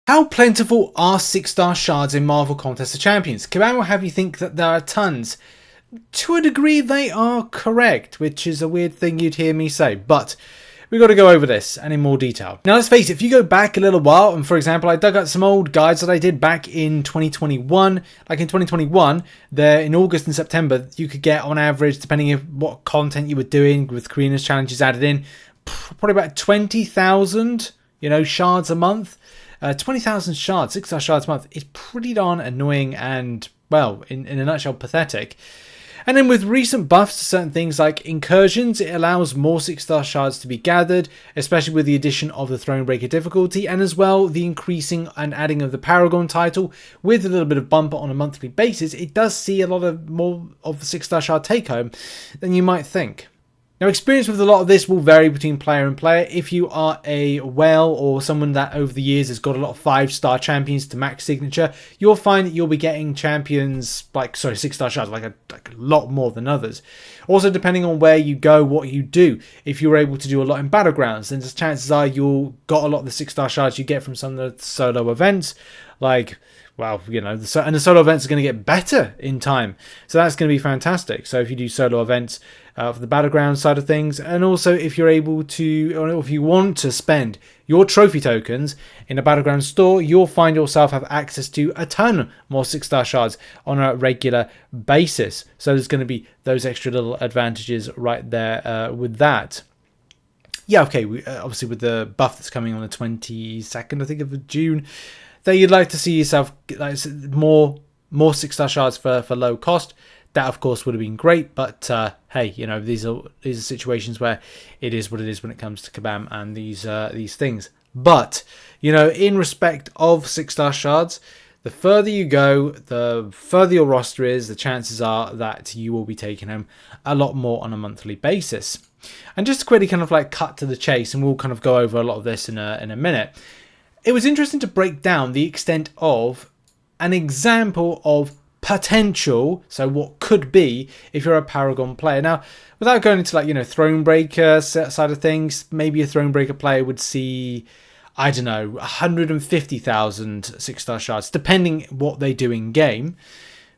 How plentiful are 6-star shards in Marvel Contest of Champions? Kabam will have you think that there are tons. To a degree, they are correct, which is a weird thing you'd hear me say, but we've got to go over this and in more detail. Now, let's face it, if you go back a little while, and for example, I dug out some old guides that I did back in 2021. Like in 2021, there in August and September, you could get on average, depending on what content you were doing with Karina's challenges added in, probably about 20,000, shards a month. 20,000 shards, 6-star shards a month is pretty darn annoying and, well, in a nutshell, pathetic. And then with recent buffs to certain things like incursions, it allows more 6-star shards to be gathered, especially with the addition of the Thronebreaker difficulty, and as well the increasing and adding of the Paragon title with a little bit of bumper on a monthly basis. It does see a lot of more of the 6-star shard take home than you might think. Now, experience with a lot of this will vary between player and player. If you are a whale or someone that over the years has got a lot of 5-star champions to max signature, you'll find that you'll be getting champions, 6-star shards, like a lot more than others. Also, depending on where you go, what you do. If you're able to do a lot in Battlegrounds, then the chances are you'll got a lot of the 6-star shards you get from some of the solo events, the solo events are going to get better in time. So that's going to be fantastic. So if you do solo events for the battleground side of things, and also if you're able to, or if you want to spend your trophy tokens in a battleground store, you'll find yourself have access to a ton more 6-star shards on a regular basis. So there's going to be those extra little advantages right there with that. Yeah, okay, obviously with the buff that's coming on the 22nd, I think, of June, that you'd like to see yourself more 6-star shards for low cost. That, of course, would have been great, but hey, these are situations where it is what it is when it comes to Kabam and these things. But in respect of 6-star shards, the further you go, the further your roster is, the chances are that you will be taking home a lot more on a monthly basis. And just to quickly cut to the chase, and we'll kind of go over a lot of this in a minute. It was interesting to break down the extent of an example of potential, so what could be if you're a Paragon player. Now, without going into Thronebreaker side of things, maybe a Thronebreaker player would see, 150,000 6-star shards, depending what they do in game.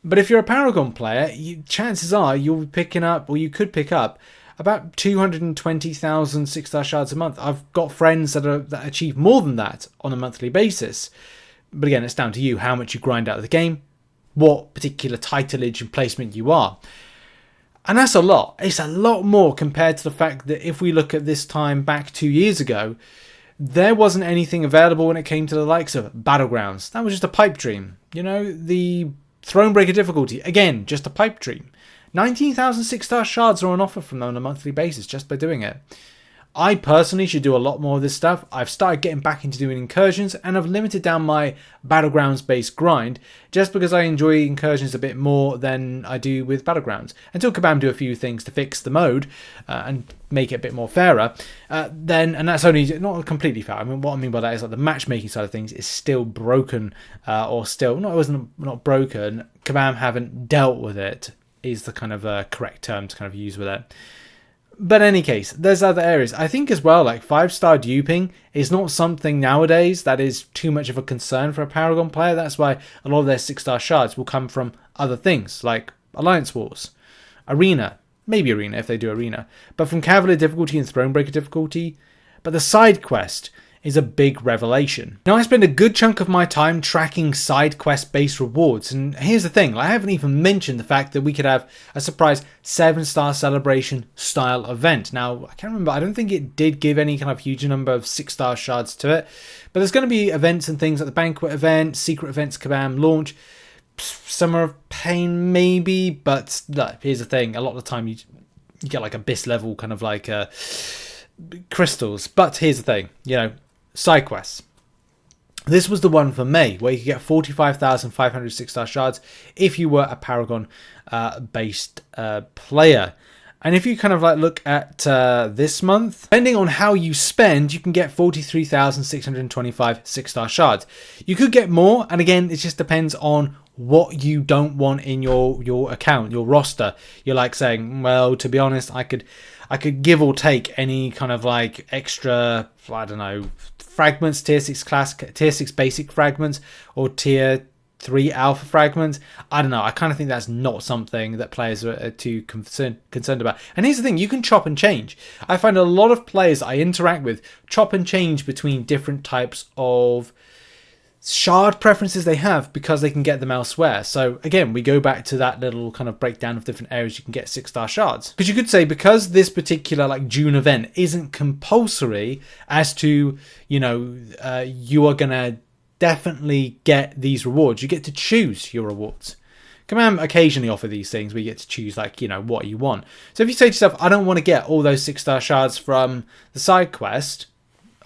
But if you're a Paragon player, chances are you'll be picking up, or you could pick up, about 220,000 6-star shards a month. I've got friends that achieve more than that on a monthly basis. But again, it's down to you how much you grind out of the game, what particular titleage and placement you are. And that's a lot. It's a lot more compared to the fact that if we look at this time back 2 years ago, there wasn't anything available when it came to the likes of Battlegrounds. That was just a pipe dream. The Thronebreaker difficulty, again, just a pipe dream. 19,000 6-star shards are on offer from them on a monthly basis just by doing it. I personally should do a lot more of this stuff. I've started getting back into doing incursions, and I've limited down my Battlegrounds based grind just because I enjoy incursions a bit more than I do with Battlegrounds. Until Kabam do a few things to fix the mode and make it a bit more fairer, and that's only not completely fair. What I mean by that is the matchmaking side of things is still broken, it wasn't not broken. Kabam haven't dealt with it is the kind of correct term to kind of use with it. But in any case, there's other areas. I think as well, 5-star duping is not something nowadays that is too much of a concern for a Paragon player. That's why a lot of their 6-star shards will come from other things, like Alliance Wars, Arena, maybe Arena if they do Arena, but from Cavalier difficulty and Thronebreaker difficulty. But the side quest is a big revelation. Now, I spend a good chunk of my time tracking side quest based rewards, and here's the thing, I haven't even mentioned the fact that we could have a surprise 7-star celebration style event. Now, I can't remember, I don't think it did give any kind of huge number of 6-star shards to it, but there's going to be events and things like the banquet event, secret events, Kabam launch, Summer of Pain maybe, but look, here's the thing, a lot of the time you get Abyss level kind of crystals, but here's the thing, side quests. This was the one for May, where you could get 45,500 6-star shards if you were a Paragon based player. And if you kind of look at this month, depending on how you spend, you can get 43,625 6-star shards. You could get more, and again, it just depends on what you don't want in your account, your roster. You're like saying, well, to be honest, I could give or take any kind of like extra, I don't know, fragments, tier 6 basic fragments, or tier 3 alpha fragments. I don't know. I kind of think that's not something that players are too concerned about. And here's the thing, you can chop and change. I find a lot of players I interact with chop and change between different types of shard preferences they have because they can get them elsewhere. So again, we go back to that little kind of breakdown of different areas you can get 6-star shards. Because you could say, because this particular like June event isn't compulsory as to, you know, you are gonna definitely get these rewards. You get to choose your rewards. Kabam occasionally offer these things where you get to choose, like, you know, what you want. So if you say to yourself, I don't want to get all those 6-star shards from the side quest,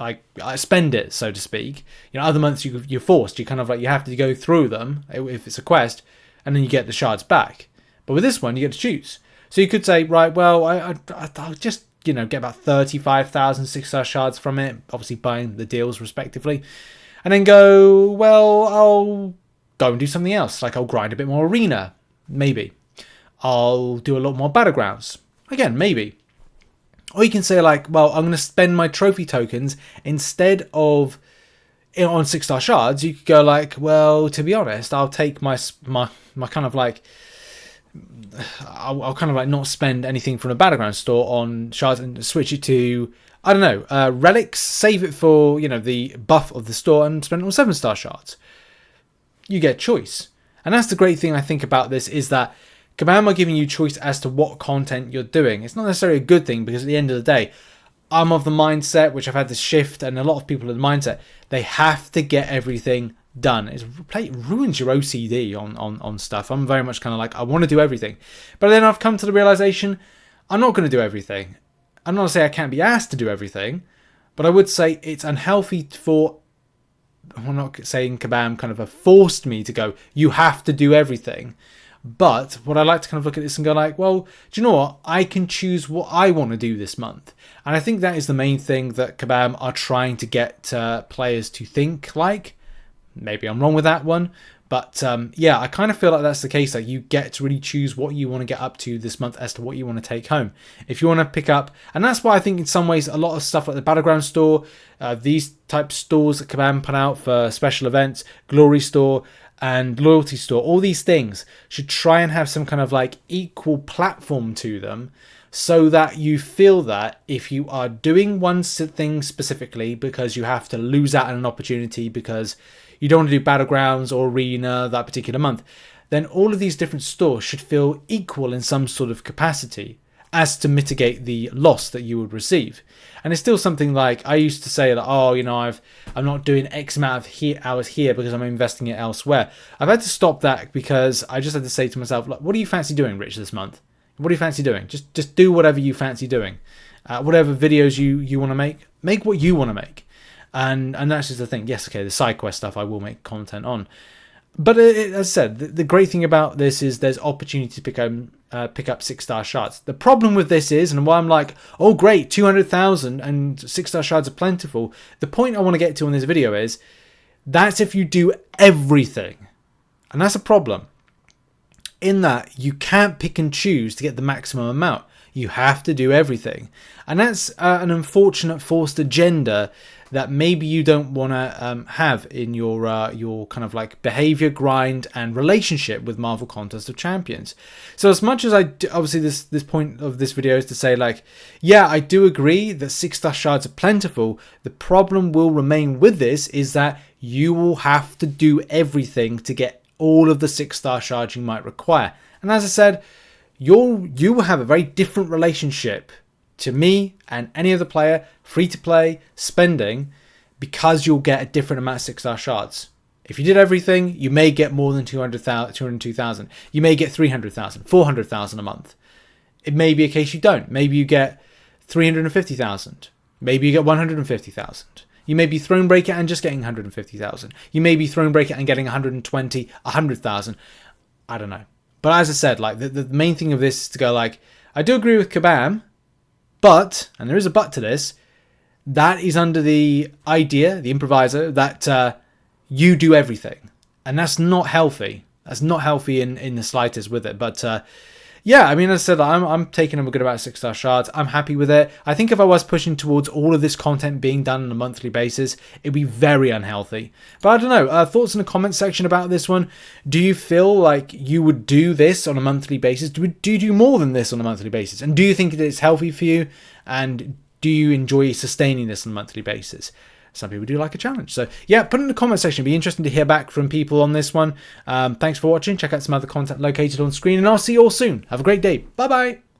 like, I spend it, so to speak. You know, other months you're forced. You kind of like, you have to go through them if it's a quest, and then you get the shards back. But with this one, you get to choose. So you could say, right, well, I'll just, you know, get about 35,000 6-star shards from it, obviously buying the deals respectively, and then go, well, I'll go and do something else. Like, I'll grind a bit more arena, maybe. I'll do a lot more battlegrounds, again, maybe. Or you can say, like, well, I'm going to spend my trophy tokens instead of on 6-star shards. You could go like, well, to be honest, I'll take my kind of like, I'll kind of like not spend anything from the battleground store on shards and switch it to, I don't know, relics, save it for, you know, the buff of the store and spend it on 7-star shards. You get choice. And that's the great thing I think about this, is that Kabam are giving you choice as to what content you're doing. It's not necessarily a good thing, because at the end of the day, I'm of the mindset, which I've had this shift, and a lot of people are the mindset, they have to get everything done. It ruins your OCD on stuff. I'm very much kind of like, I want to do everything. But then I've come to the realization, I'm not going to do everything. I'm not going to say I can't be asked to do everything, but I would say it's unhealthy for, I'm not saying Kabam kind of have forced me to go, you have to do everything. But what I like to kind of look at this and go like, well, do you know what? I can choose what I want to do this month. And I think that is the main thing that Kabam are trying to get players to think like. Maybe I'm wrong with that one. But yeah, I kind of feel like that's the case. Like, you get to really choose what you want to get up to this month as to what you want to take home. If you want to pick up, and that's why I think in some ways a lot of stuff like the Battleground store, these type stores that Kabam put out for special events, Glory store, and Loyalty store, all these things should try and have some kind of like equal platform to them, so that you feel that if you are doing one thing specifically because you have to lose out on an opportunity because you don't want to do Battlegrounds or Arena that particular month, then all of these different stores should feel equal in some sort of capacity as to mitigate the loss that you would receive. And it's still something like, I used to say that, oh, you know, I'm not doing X amount of hours here because I'm investing it elsewhere. I've had to stop that because I just had to say to myself, like, what do you fancy doing, Rich, this month? What do you fancy doing? Just do whatever you fancy doing. Whatever videos you want to make what you want to make. And that's just the thing. Yes, okay, the side quest stuff I will make content on. But as I said, the great thing about this is there's opportunity to pick up 6-star shards. The problem with this is, and why I'm like, oh great, 200,000 and 6-star shards are plentiful. The point I want to get to in this video is, that's if you do everything. And that's a problem. In that, you can't pick and choose to get the maximum amount. You have to do everything. And that's an unfortunate forced agenda that maybe you don't want to have in your kind of like behavior, grind, and relationship with Marvel Contest of Champions. So as much as obviously this point of this video is to say like, yeah, I do agree that 6-star shards are plentiful. The problem will remain with this is that you will have to do everything to get all of the 6-star shards you might require. And as I said, you will have a very different relationship to me and any other player, free to play, spending, because you'll get a different amount of 6-star shards. If you did everything, you may get more than 202,000. You may get 300,000, 400,000 a month. It may be a case you don't. Maybe you get 350,000. Maybe you get 150,000. You may be Thronebreaker and just getting 150,000. You may be Thronebreaker and getting 120, 100,000. I don't know. But as I said, like the main thing of this is to go like, I do agree with Kabam, but, and there is a but to this, that is under the idea, the improviso, that you do everything. And that's not healthy. That's not healthy in the slightest with it. But yeah, I mean, as I said, I'm taking a good about 6-star shards. I'm happy with it. I think if I was pushing towards all of this content being done on a monthly basis, it'd be very unhealthy. But I don't know. Thoughts in the comment section about this one. Do you feel like you would do this on a monthly basis? Do you do more than this on a monthly basis? And do you think that it's healthy for you? And do you enjoy sustaining this on a monthly basis? Some people do like a challenge. So yeah, put it in the comment section. It'd be interesting to hear back from people on this one. Thanks for watching. Check out some other content located on screen, and I'll see you all soon. Have a great day. Bye bye.